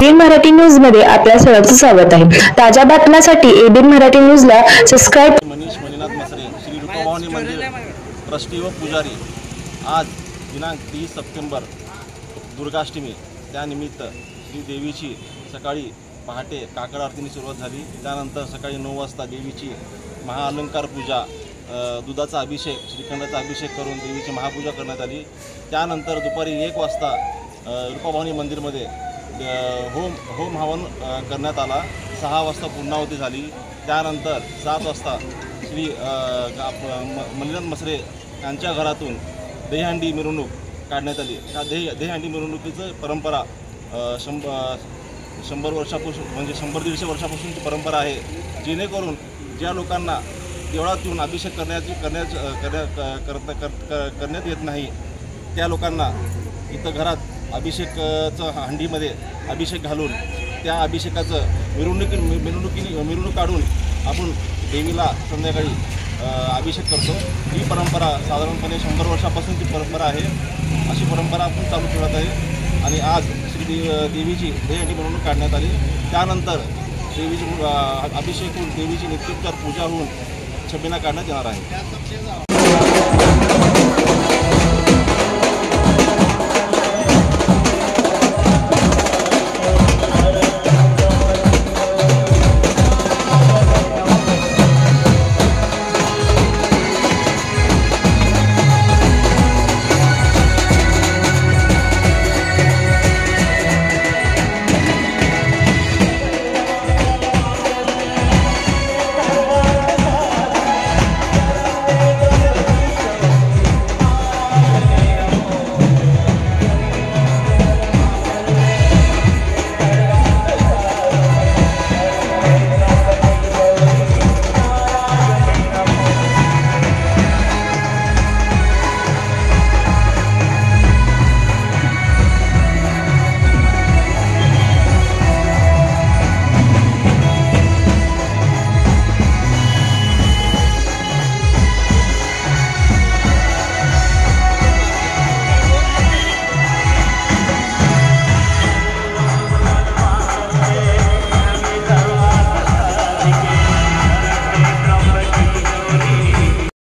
ABN Marathi news मध्ये आपल्या सर्वांचं स्वागत आहे। ताज्या बातम्यांसाठी एबीएन मराठी न्यूजला सबस्क्राइब। मनीष मणिनाथ मसरे, श्री रूपभवानी मंदिर ट्रस्टी व पुजारी, आज दिनांक 30 सप्टेंबर दुर्गाष्टमी त्यानिमित्त श्री देवीची सकाळी पहाटे काकड आरतीने सुरुवात झाली। त्यानंतर सकाळी 9 वाजता देवीची महाअलंकार पूजा, दुधाचा अभिषेक, श्रीखंडाचा अभिषेक करून देवीची महापूजा करण्यात आली। त्यानंतर दुपारी 1 वाजता रूपभवानी मंदिरमध्ये होम हवन करण्यात आला। 6 वाजता पूर्णाहुती झाली। त्यानंतर 7 वाजता श्री मणिनाथ मसरे यांच्या घरातून दहीहंडी मिरवणूक काढण्यात आली। त्या दहीहंडी मिरवणुकीचं परंपरा 100 वर्षापासून म्हणजे 100-150 वर्षापासूनची परंपरा आहे, जेणेकरून ज्या लोकांना देवळात येऊन अभिषेक करण्यात येत नाही त्या लोकांना इथं घरात अभिषेकाचं हंडीमध्ये अभिषेक घालून त्या अभिषेकाचं मिरवणूक काढून आपण देवीला संध्याकाळी अभिषेक करतो। ही परंपरा साधारणपणे 100 वर्षापासूनची परंपरा आहे। अशी परंपरा आपण चालू ठेवत आहे आणि आज श्री देवीची दहीहंडी मिरवणूक काढण्यात आली। त्यानंतर देवीची अभिषेक होऊन देवीची नित्योपचार पूजा होऊन छबिना काढण्यात येणार आहे।